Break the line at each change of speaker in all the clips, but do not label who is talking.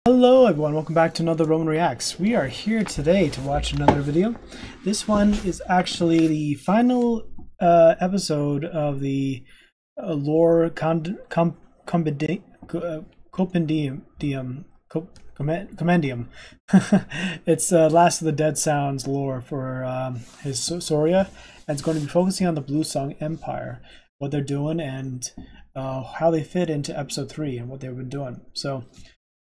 Hello everyone, welcome back to another Roman Reacts. We are here today to watch another video. This one is actually the final episode of the lore compendium. Compendium. It's Last of the Dead Sounds lore for his SAURIA, and it's going to be focusing on the BlueSong Empire, what they're doing, and how they fit into episode 3 and what they've been doing. So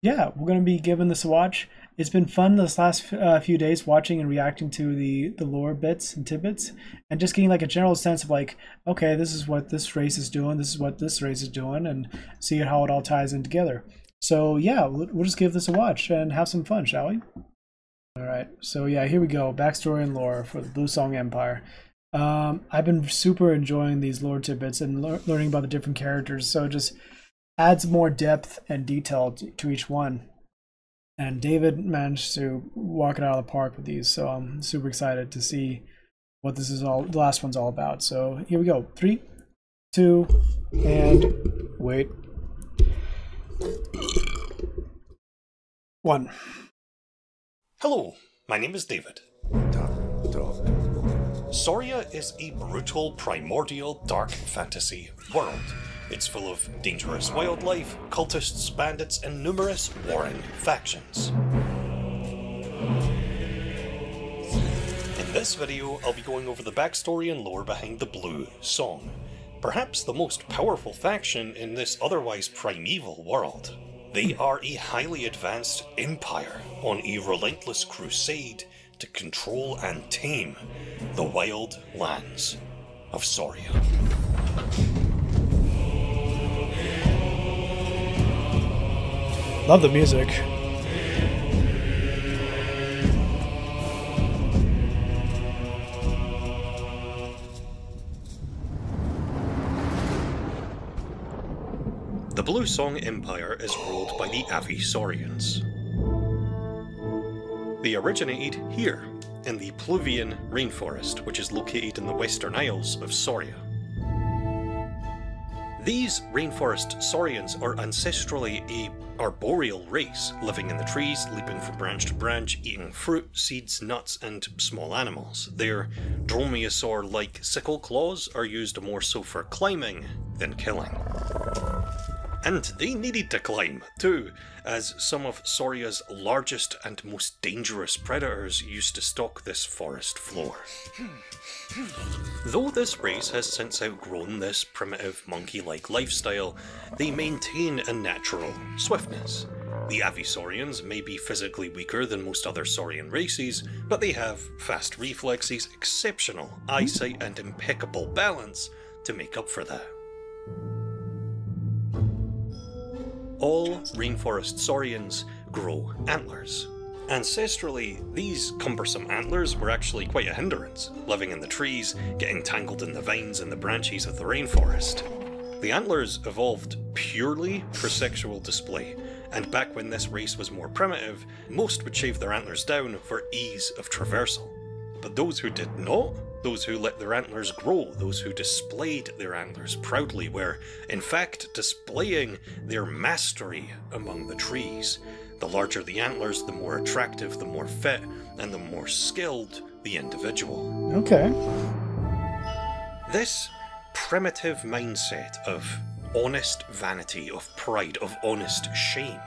yeah, we're going to be giving this a watch. It's been fun this last few days watching and reacting to the lore bits and tidbits, and just getting like a general sense of like, okay, this is what this race is doing, this is what this race is doing, and see how it all ties in together. So yeah, we'll just give this a watch and have some fun, shall we? Alright, so yeah, here we go. Backstory and lore for the BlueSong Empire. I've been super enjoying these lore tidbits and learning about the different characters, so it just adds more depth and detail to each one. And David managed to walk it out of the park with these, so I'm super excited to see what this is all, the last one's all about. So here we go. 3, 2, and wait. 1.
Hello, my name is David. SAURIA is a brutal, primordial, dark fantasy world. It's full of dangerous wildlife, cultists, bandits, and numerous warring factions. In this video, I'll be going over the backstory and lore behind the BlueSong, perhaps the most powerful faction in this otherwise primeval world. They are a highly advanced empire on a relentless crusade to control and tame the wild lands of SAURIA.
Love the music.
The BlueSong Empire is ruled by the Saurians. They originated here, in the Pluvian rainforest, which is located in the Western Isles of SAURIA. These rainforest saurians are ancestrally a arboreal race, living in the trees, leaping from branch to branch, eating fruit, seeds, nuts, and small animals. Their dromaeosaur-like sickle claws are used more so for climbing than killing. And they needed to climb, too, as some of SAURIA's largest and most dangerous predators used to stalk this forest floor. Though this race has since outgrown this primitive monkey-like lifestyle, they maintain a natural swiftness. The Avisaurians may be physically weaker than most other saurian races, but they have fast reflexes, exceptional eyesight, and impeccable balance to make up for that. All rainforest saurians grow antlers. Ancestrally, these cumbersome antlers were actually quite a hindrance, living in the trees, getting tangled in the vines and the branches of the rainforest. The antlers evolved purely for sexual display, and back when this race was more primitive, most would shave their antlers down for ease of traversal. But those who did not, those who let their antlers grow, those who displayed their antlers proudly, were in fact displaying their mastery among the trees. The larger the antlers, the more attractive, the more fit, and the more skilled the individual.
Okay.
This primitive mindset of honest vanity, of pride, of honest shame,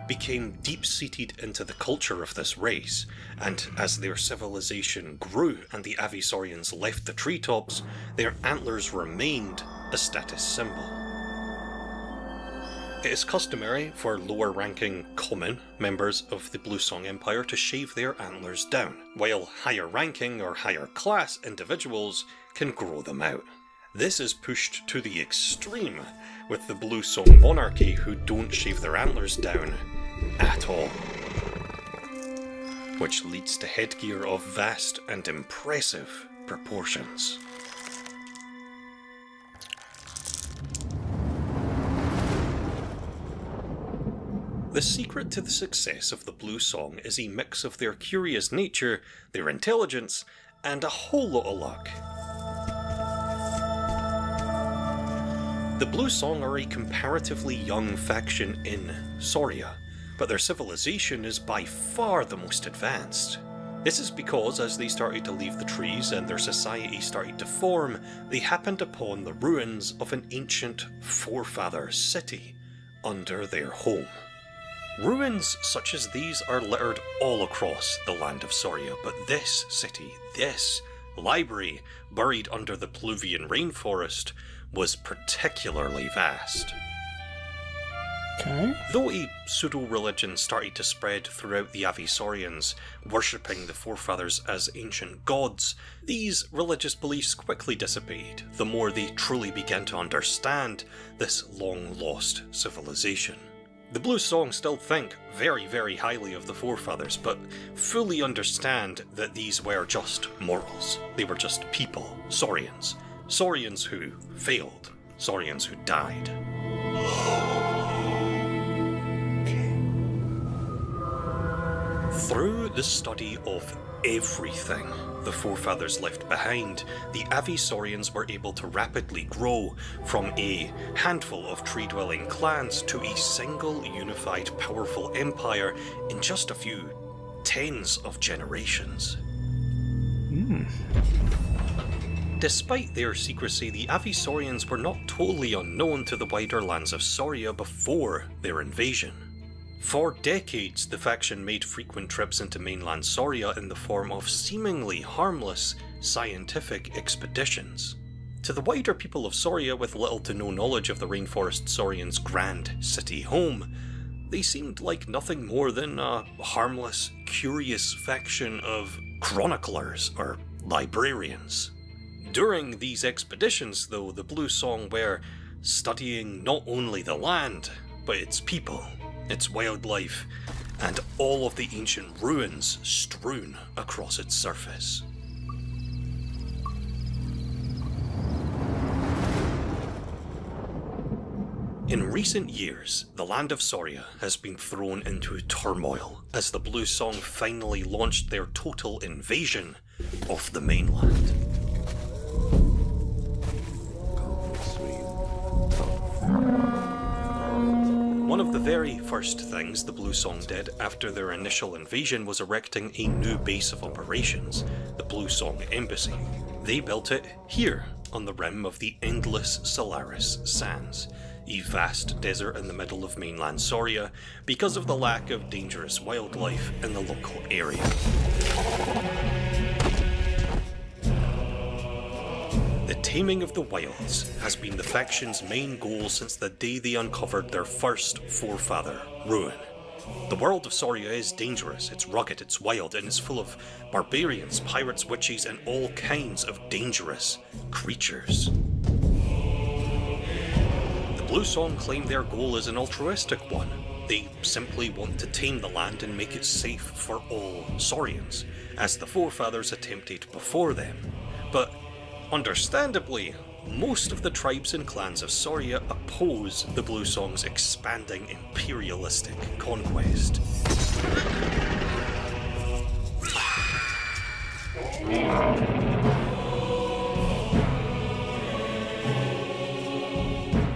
became deep-seated into the culture of this race, and as their civilization grew and the Avisaurians left the treetops, their antlers remained a status symbol. It is customary for lower-ranking common members of the BlueSong Empire to shave their antlers down, while higher-ranking or higher-class individuals can grow them out. This is pushed to the extreme with the BlueSong monarchy, who don't shave their antlers down at all, which leads to headgear of vast and impressive proportions. The secret to the success of the BlueSong is a mix of their curious nature, their intelligence, and a whole lot of luck. The BlueSong are a comparatively young faction in SAURIA, but their civilization is by far the most advanced. This is because as they started to leave the trees and their society started to form, they happened upon the ruins of an ancient forefather city under their home. Ruins such as these are littered all across the land of SAURIA, but this city, this library, buried under the Peruvian rainforest, was particularly vast.
Okay.
Though a pseudo-religion started to spread throughout the Avisaurians, worshipping the forefathers as ancient gods, these religious beliefs quickly dissipated the more they truly began to understand this long-lost civilization. The BlueSong still think very, very highly of the forefathers, but fully understand that these were just mortals. They were just people, Saurians. Saurians who failed. Saurians who died. Through the study of everything the forefathers left behind, the Avisaurians were able to rapidly grow from a handful of tree-dwelling clans to a single unified powerful empire in just a few tens of generations. Despite their secrecy, the Avisaurians were not totally unknown to the wider lands of SAURIA before their invasion. For decades, the faction made frequent trips into mainland SAURIA in the form of seemingly harmless scientific expeditions. To the wider people of SAURIA with little to no knowledge of the Rainforest Saurians' grand city home, they seemed like nothing more than a harmless, curious faction of chroniclers or librarians. During these expeditions, though, the BlueSong were studying not only the land, but its people, its wildlife, and all of the ancient ruins strewn across its surface. In recent years, the land of SAURIA has been thrown into turmoil as the BlueSong finally launched their total invasion of the mainland. One of the very first things the BlueSong did after their initial invasion was erecting a new base of operations, the BlueSong Embassy. They built it here, on the rim of the endless Solaris Sands, a vast desert in the middle of mainland SAURIA, because of the lack of dangerous wildlife in the local area. The taming of the wilds has been the faction's main goal since the day they uncovered their first forefather ruin. The world of SAURIA is dangerous, it's rugged, it's wild, and it's full of barbarians, pirates, witches, and all kinds of dangerous creatures. The BlueSong claim their goal is an altruistic one. They simply want to tame the land and make it safe for all Saurians, as the forefathers attempted before them. But understandably, most of the tribes and clans of SAURIA oppose the BlueSong's expanding imperialistic conquest.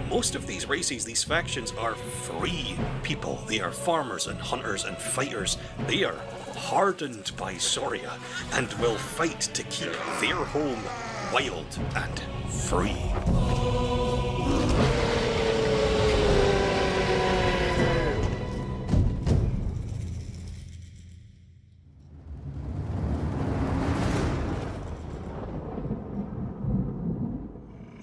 Most of these races, these factions, are free people. They are farmers and hunters and fighters. They are hardened by SAURIA and will fight to keep their home wild and free.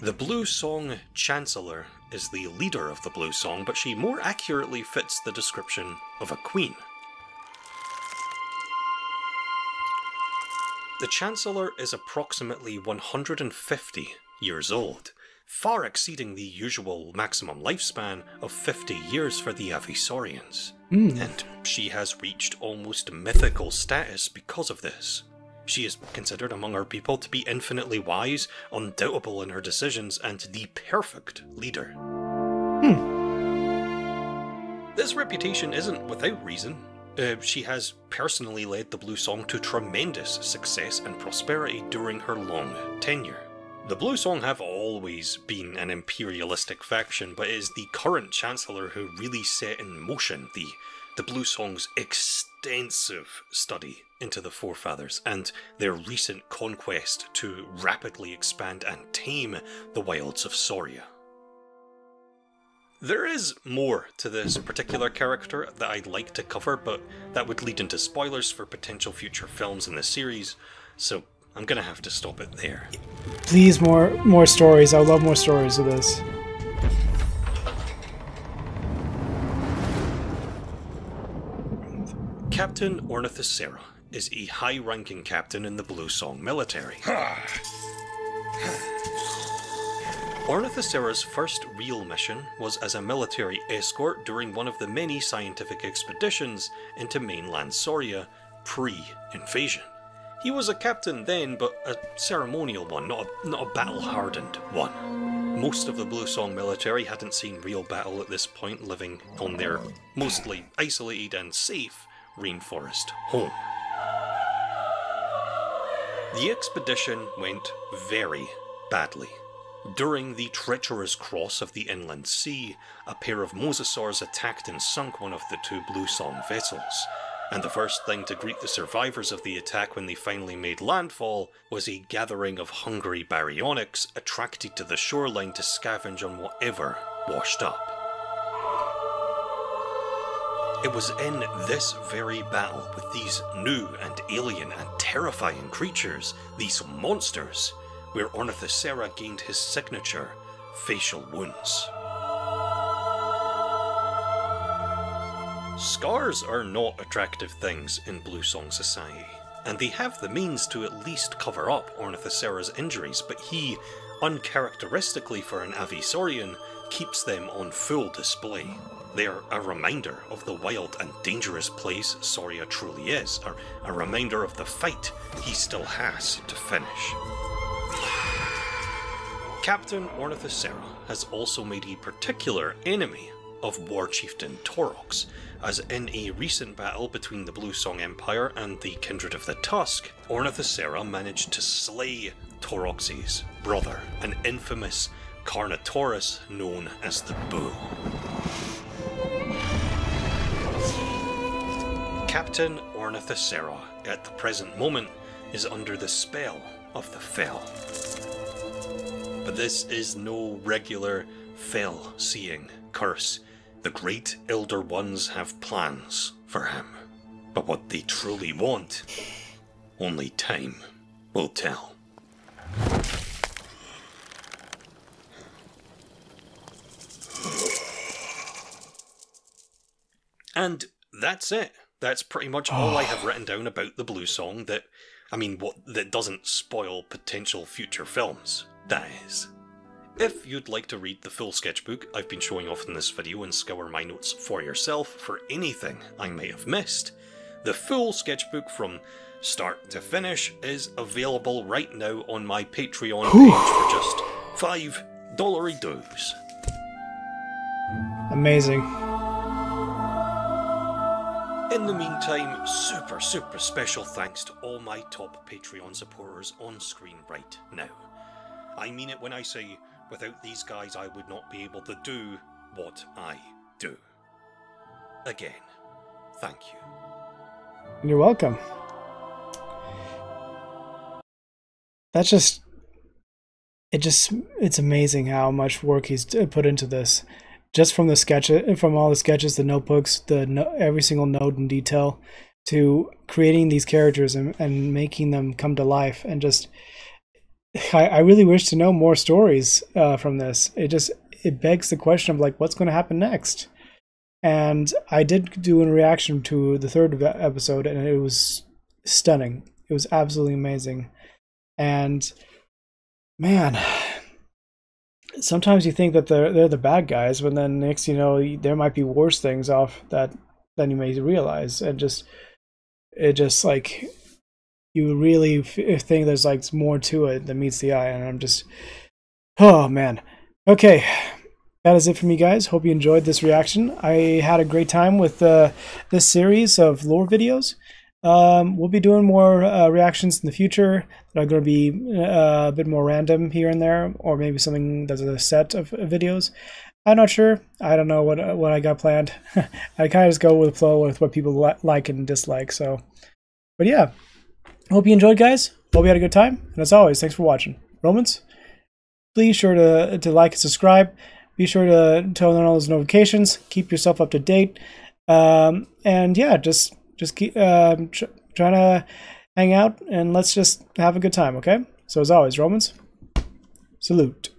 The BlueSong Chancellor is the leader of the BlueSong, but she more accurately fits the description of a queen. The Chancellor is approximately 150 years old, far exceeding the usual maximum lifespan of 50 years for the Avisaurians. And she has reached almost mythical status because of this. She is considered among her people to be infinitely wise, undoubtable in her decisions, and the perfect leader. This reputation isn't without reason. She has personally led the BlueSong to tremendous success and prosperity during her long tenure. The BlueSong have always been an imperialistic faction, but it is the current Chancellor who really set in motion the the BlueSong's extensive study into the forefathers and their recent conquest to rapidly expand and tame the wilds of SAURIA. There is more to this particular character that I'd like to cover, but that would lead into spoilers for potential future films in the series, so I'm gonna have to stop it there.
Please, more stories. I would love more stories of this.
Captain Ornithocera is a high-ranking captain in the BlueSong military. Ornithocera's first real mission was as a military escort during one of the many scientific expeditions into mainland SAURIA pre-invasion. He was a captain then, but a ceremonial one, not a battle-hardened one. Most of the BlueSong military hadn't seen real battle at this point, living on their mostly isolated and safe rainforest home. The expedition went very badly. During the treacherous cross of the inland sea, a pair of mosasaurs attacked and sunk one of the two BlueSong vessels, and the first thing to greet the survivors of the attack when they finally made landfall was a gathering of hungry baryonyx attracted to the shoreline to scavenge on whatever washed up. It was in this very battle with these new and alien and terrifying creatures, these monsters, where Ornithocera gained his signature facial wounds. Scars are not attractive things in BlueSong society, and they have the means to at least cover up Ornithocera's injuries, but he, uncharacteristically for an Avisaurian, keeps them on full display. They are a reminder of the wild and dangerous place SAURIA truly is, a reminder of the fight he still has to finish. Captain Ornithocera has also made a particular enemy of War Chieftain Taurox, as in a recent battle between the BlueSong Empire and the Kindred of the Tusk, Ornithocera managed to slay Taurox's brother, an infamous Carnotaurus known as the Bull. Captain Ornithocera, at the present moment, is under the spell of the Fell. But this is no regular Fell-seeing curse. The great Elder Ones have plans for him. But what they truly want, only time will tell. And that's it. That's pretty much all I have written down about the BlueSong that doesn't spoil potential future films, that is. If you'd like to read the full sketchbook I've been showing off in this video and scour my notes for yourself for anything I may have missed, the full sketchbook from start to finish is available right now on my Patreon page for just $5 dues.
Amazing.
In the meantime, super special thanks to all my top Patreon supporters on screen right now. I mean it when I say, without these guys I would not be able to do what I do. Again, thank you.
You're welcome. It's amazing how much work he's put into this. Just from all the sketches, the notebooks, every single note in detail, to creating these characters and making them come to life. And just, I really wish to know more stories from this. It begs the question of like, what's going to happen next? And I did do a reaction to the third episode, and it was stunning. It was absolutely amazing. And man, sometimes you think that they're the bad guys, but then next you know there might be worse things off than you may realize, and it just like you really think there's like more to it than meets the eye, and I'm just, oh man. Okay, that is it for me, guys. Hope you enjoyed this reaction. I had a great time with this series of lore videos. We'll be doing more reactions in the future that are going to be a bit more random here and there, or maybe something that's a set of videos. I'm not sure. I don't know what I got planned. I kind of just go with the flow with what people like and dislike. So, but yeah, hope you enjoyed, guys. Hope you had a good time. And as always, thanks for watching. Romans, please sure to like and subscribe. Be sure to turn on all those notifications. Keep yourself up to date. And yeah, just keep trying to hang out and let's just have a good time. Okay. So as always, Romans, salute.